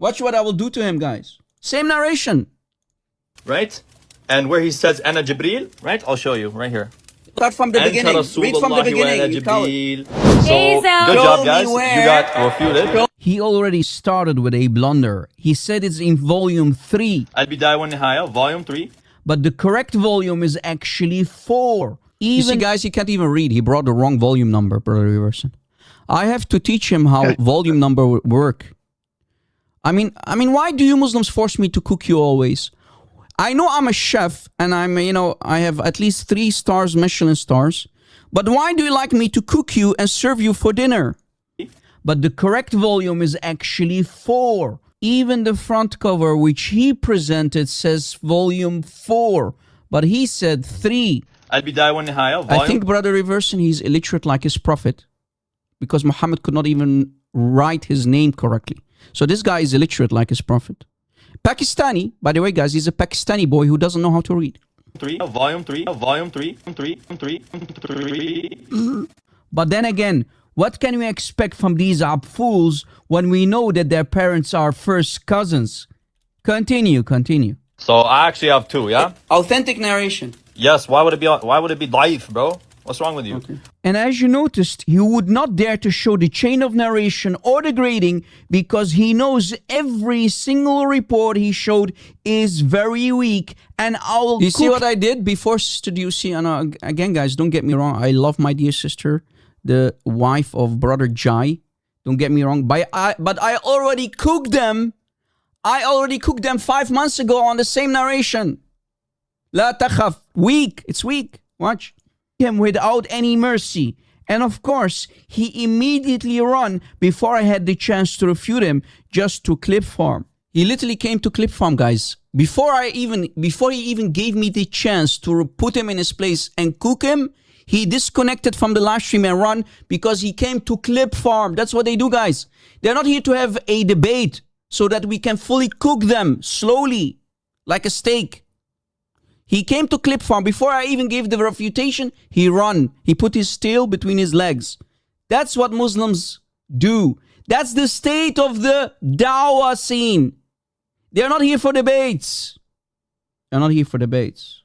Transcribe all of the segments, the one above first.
Watch what I will do to him, guys. Same narration. Right? And where he says, Ana Jibreel, right? I'll show you right here. Start from the beginning. Read from the beginning. You coward. So, good job, guys. You got refuted. He already started with a blunder. He said it's in volume 3. Al-Bidayah wa Nihaya, volume 3. But the correct volume is actually 4. You see, guys, he can't even read. He brought the wrong volume number, Brother Reverson. I have to teach him how volume number work. I mean, why do you Muslims force me to cook you always? I know I'm a chef and I have at least 3 stars, Michelin stars. But why do you like me to cook you and serve you for dinner? But the correct volume is actually 4. Even the front cover, which he presented, says volume 4. But he said 3. Al-Bidayah wa Nihaya, volume. I think Brother Reverson, he's illiterate like his prophet. Because Muhammad could not even write his name correctly. So this guy is illiterate like his prophet. Pakistani, by the way, guys, he's a Pakistani boy who doesn't know how to read. 3, volume 3, volume 3, 3. But then again, what can we expect from these fools when we know that their parents are first cousins? Continue. So I actually have 2, yeah? Authentic narration. Yes, why would it be daif, bro? What's wrong with you? Okay. And as you noticed, he would not dare to show the chain of narration or the grading because he knows every single report he showed is very weak. And I'll... You see what I did before, sister? Do you see? And again, guys, don't get me wrong. I love my dear sister, the wife of Brother Jai. Don't get me wrong. But I already cooked them. I already cooked them 5 months ago on the same narration. La takhaf. Weak. It's weak. Watch. Him without any mercy. And of course, he immediately ran before I had the chance to refute him just to clip farm. He literally came to clip farm, guys. Before he even gave me the chance to put him in his place and cook him, he disconnected from the live stream and run because he came to clip farm. That's what they do, guys. They're not here to have a debate so that we can fully cook them slowly like a steak. He came to clip farm. Before I even gave the refutation, he ran. He put his tail between his legs. That's what Muslims do. That's the state of the Dawah scene. They're not here for debates. They're not here for debates.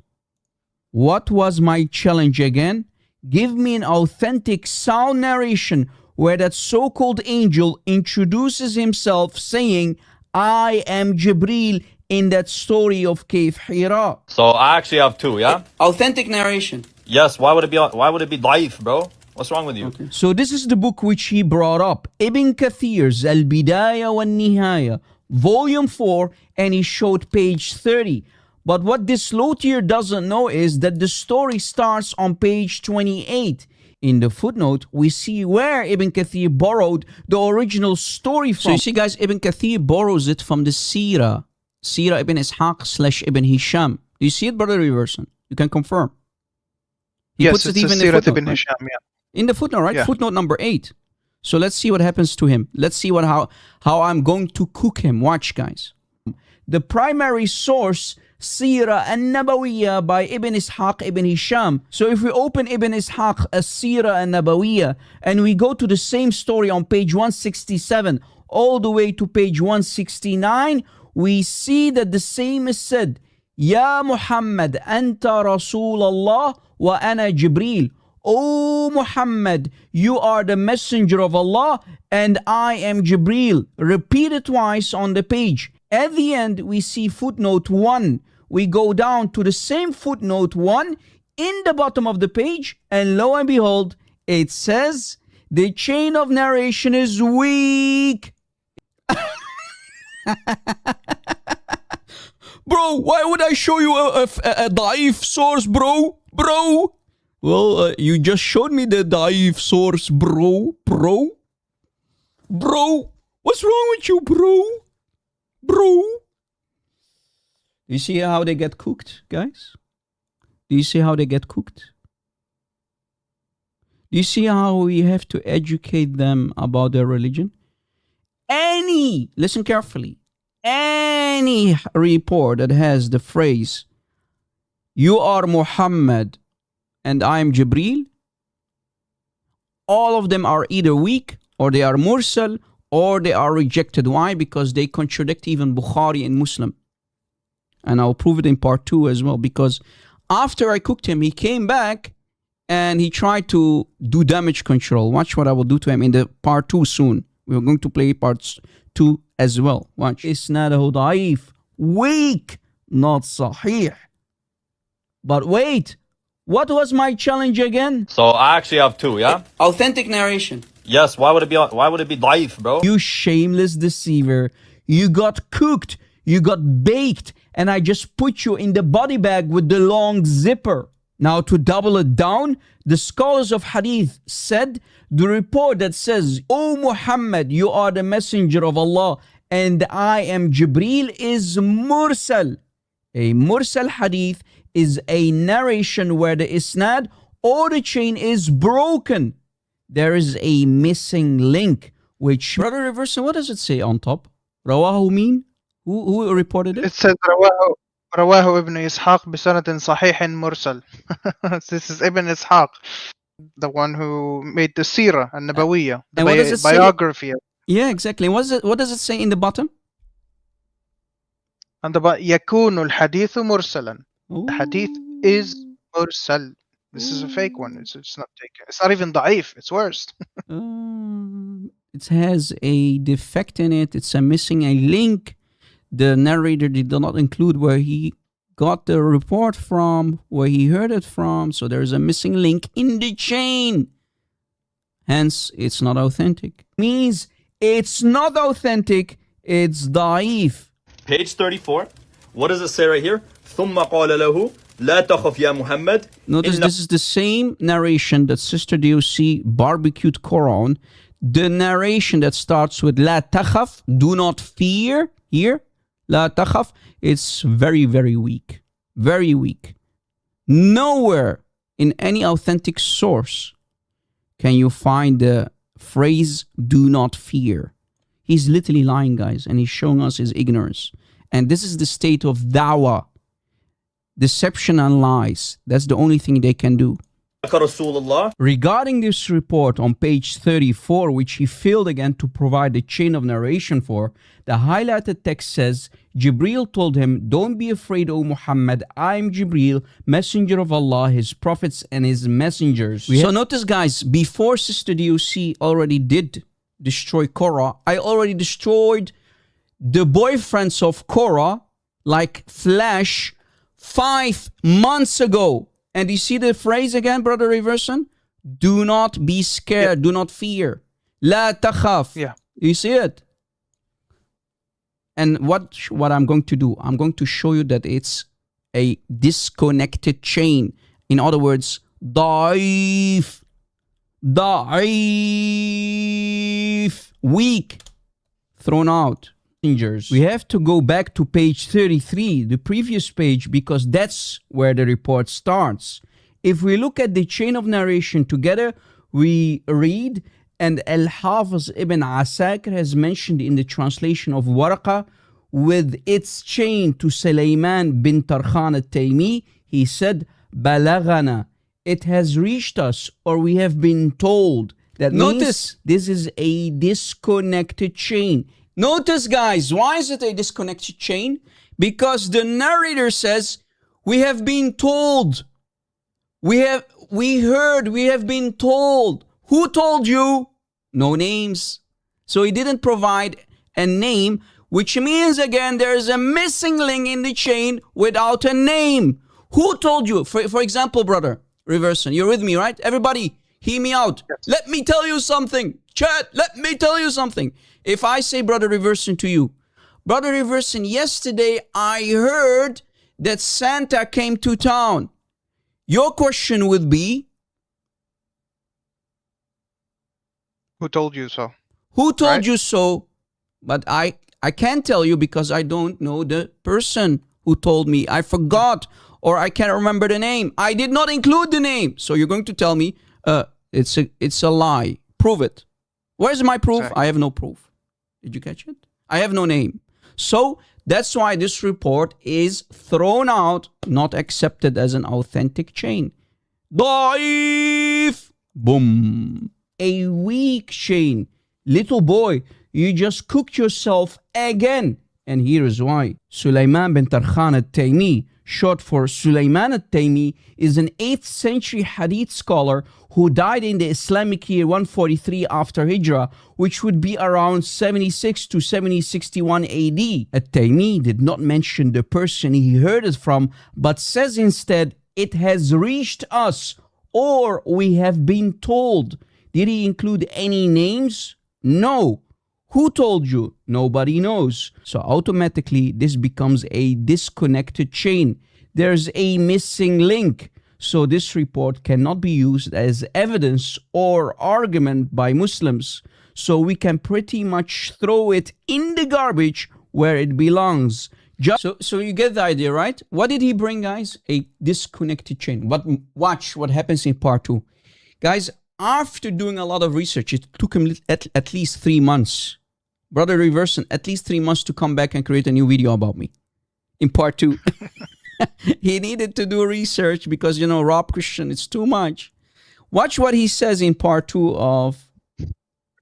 What was my challenge again? Give me an authentic sound narration where that so-called angel introduces himself saying, I am Jibreel, in that story of Cave Hira. So I actually have 2, yeah? Authentic narration. Yes, why would it be daif, bro? What's wrong with you? Okay. So this is the book which he brought up. Ibn Kathir's Al-Bidayah wa Nihaya, volume 4, and he showed page 30. But what this lotier doesn't know is that the story starts on page 28. In the footnote, we see where Ibn Kathir borrowed the original story from. So you see, guys, Ibn Kathir borrows it from the Sirah Ibn Ishaq / Ibn Hisham. Do you see it, Brother Reverson? You can confirm. He puts it even in the footnote, Ibn Hisham, yeah. In the footnote, right? Yeah. Footnote number 8. So let's see what happens to him. Let's see how I'm going to cook him. Watch, guys. The primary source, Sirah an-Nabawiyah by Ibn Ishaq Ibn Hisham. So if we open Ibn Ishaq as-Sirah an-Nabawiyah and we go to the same story on page 167 all the way to page 169, we see that the same is said, Ya Muhammad, anta Rasulallah wa ana Jibreel. O Muhammad, you are the messenger of Allah and I am Jibreel. Repeated twice on the page. At the end, we see footnote 1. We go down to the same footnote 1 in the bottom of the page, and lo and behold, it says, the chain of narration is weak. Bro, why would I show you a daif source, bro? Well, you just showed me the daif source, bro. What's wrong with you, bro? Do you see how they get cooked, guys? Do you see how they get cooked? Do you see how we have to educate them about their religion? Listen carefully, any report that has the phrase, you are Muhammad and I am Jibreel, all of them are either weak or they are mursal or they are rejected. Why? Because they contradict even Bukhari and Muslim. And I'll prove it in part 2 as well. Because after I cooked him, he came back and he tried to do damage control. Watch what I will do to him in the part 2 soon. We're going to play parts 2 as well. Watch. Isnaduhu da'if. Weak. Not sahih. But wait. What was my challenge again? So I actually have 2, yeah? Authentic narration. Yes, why would it be daif, bro? You shameless deceiver. You got cooked. You got baked. And I just put you in the body bag with the long zipper. Now to double it down, the scholars of hadith said the report that says, "O Muhammad, you are the messenger of Allah and I am Jibreel" is mursal. A mursal hadith is a narration where the isnad or the chain is broken. There is a missing link, which... Brother Reverson, what does it say on top? Rawahu mean? Who reported it? It says رواه ابن إسحاق بسند صحيح مرسل. This is Ibn Ishaq, the one who made the Sirah and Nabawiyah, the what does it biography. Yeah, exactly. What does it say in the bottom? And يكون الحديث مرسلا. The hadith is mursal. This is a fake one. It's not taken. It's not even da'if. It's worse. It has a defect in it. It's missing a link. The narrator did not include where he got the report from, where he heard it from. So there's a missing link in the chain. Hence, it's not authentic. Means it's not authentic. It's da'if. Page 34. What does it say right here? ثم قال له لا تخف يا محمد. Notice this is the same narration that Sister DOC barbecued Quran. The narration that starts with لا تخف, do not fear, here, لا تخف, it's very, very weak. Very weak. Nowhere in any authentic source can you find the phrase do not fear. He's literally lying, guys, and he's showing us his ignorance. And this is the state of Dawah. Deception and lies. That's the only thing they can do. Regarding this report on page 34, which he failed again to provide the chain of narration for, the highlighted text says, Jibreel told him, "Don't be afraid, O Muhammad. I am Jibreel, messenger of Allah, his prophets and his messengers." So notice, guys, before Sister DOC already did destroy Korah, I already destroyed the boyfriends of Korah like flash 5 months ago. And you see the phrase again, Brother Reverson? Do not be scared. Do not fear. La takhaf. Yeah. You see it? And what I'm going to do, I'm going to show you that it's a disconnected chain. In other words, da'if. Da'if. Weak. Thrown out. We have to go back to page 33, the previous page, because that's where the report starts. If we look at the chain of narration together, we read, and Al-Hafiz Ibn Asakir has mentioned in the translation of Warqa, with its chain to Sulaiman bin Tarkhan al-Taymi, he said, Balagana, it has reached us, or we have been told. That notice, this is a disconnected chain. Notice, guys, why is it a disconnected chain? Because the narrator says, we have been told. We heard, we have been told. Who told you? No names. So he didn't provide a name, which means, again, there is a missing link in the chain without a name. Who told you? For example, Brother Reverson, you're with me, right? Everybody, hear me out. Yes. Let me tell you something. Chat, let me tell you something. If I say, Brother Reverson, to you, Brother Reverson, yesterday I heard that Santa came to town. Your question would be, who told you so? Who told you so? But I can't tell you because I don't know the person who told me. I forgot or I can't remember the name. I did not include the name. So you're going to tell me it's a lie. Prove it. Where's my proof? Sorry. I have no proof. Did you catch it? I have no name. So that's why this report is thrown out, not accepted as an authentic chain. Da'if. Boom. A weak chain. Little boy, You just cooked yourself again. And here is why. Sulaiman bin Tarkhan al-Taymi, short for Sulaiman al-Taymi, is an 8th century hadith scholar who died in the Islamic year 143 after Hijrah, which would be around 76 to 7061 AD. Al-Taymi did not mention the person he heard it from, but says instead, it has reached us, or we have been told. Did he include any names? No. Who told you? Nobody knows. So automatically this becomes a disconnected chain. There's a missing link. So this report cannot be used as evidence or argument by Muslims. So we can pretty much throw it in the garbage where it belongs. So you get the idea, right? What did he bring, guys? A disconnected chain. But watch what happens in part 2. Guys, after doing a lot of research, it took him at least 3 months. Brother Reverson, at least 3 months to come back and create a new video about me. In part 2. He needed to do research because, you know, Rob Christian, it's too much. Watch what he says in part 2 of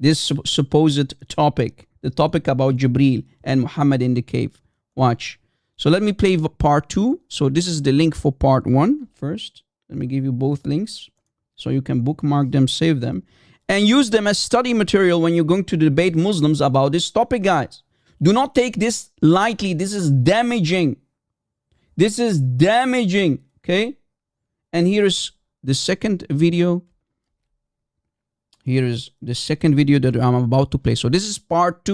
this supposed topic. The topic about Jibreel and Muhammad in the cave. Watch. So let me play part 2. So this is the link for part 1 first. Let me give you both links so you can bookmark them, save them, and use them as study material when you're going to debate Muslims about this topic, guys. Do not take this lightly. This is damaging. This is damaging, okay? And here is the second video. Here is the second video that I'm about to play. So this is part 2.